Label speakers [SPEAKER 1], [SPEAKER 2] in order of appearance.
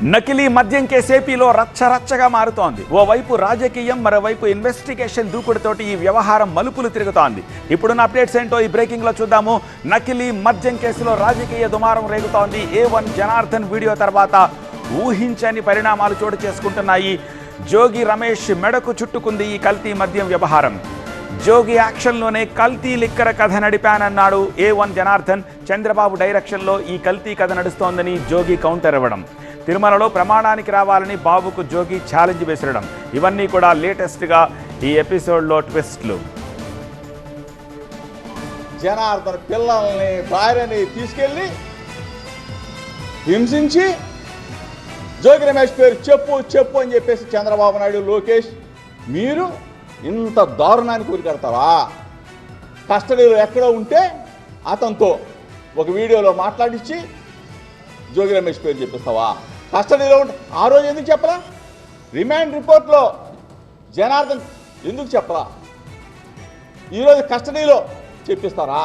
[SPEAKER 1] నకిలీ మద్యం కేసు ఏపీలో రచ్చరచ్చగా మారుతోంది. ఓవైపు రాజకీయం, మరోవైపు ఇన్వెస్టిగేషన్ దూకుడుతోటి ఈ వ్యవహారం మలుపులు తిరుగుతోంది. ఇప్పుడున్న అప్డేట్స్ ఏంటో ఈ బ్రేకింగ్ లో చూద్దాము. నకిలీ మద్యం కేసులో రాజకీయ దుమారం రేగుతోంది. A1 జనార్దన్ వీడియో తర్వాత ఊహించని పరిణామాలు చోటు చేసుకుంటున్నాయి. జోగి రమేష్ మెడకు చుట్టుకుంది ఈ కల్తీ మద్యం వ్యవహారం. జోగి యాక్షన్లోనే కల్తీ లిక్కర కథ నడిపానన్నాడు A1 జనార్దన్. చంద్రబాబు డైరెక్షన్లో ఈ కల్తీ కథ నడుస్తోందని జోగి కౌంటర్ ఇవ్వడం, తిరుమలలో ప్రమాణానికి రావాలని బాబుకు జోగి ఛాలెంజ్ విసరడం, ఇవన్నీ కూడా లేటెస్ట్గా ఈ ఎపిసోడ్లో ట్విస్ట్లు.
[SPEAKER 2] జనార్దన్ పిల్లల్ని భార్యని తీసుకెళ్ళి హింసించి జోగి రమేష్ పేరు చెప్పు చెప్పు అని చెప్పేసి చంద్రబాబు నాయుడు, లోకేష్ మీరు ఇంత దారుణానికి ఉరికడతావా? కస్టడీలో ఎక్కడో ఉంటే అతనితో ఒక వీడియోలో మాట్లాడించి జోగి రమేష్ పేరు చెప్పిస్తావా? కస్టడీలో ఉంటే ఆ రోజు ఎందుకు చెప్పరా? రిమాండ్ రిపోర్ట్లో జనార్దన్ ఎందుకు చెప్పరా? ఈరోజు కస్టడీలో చెప్పిస్తారా?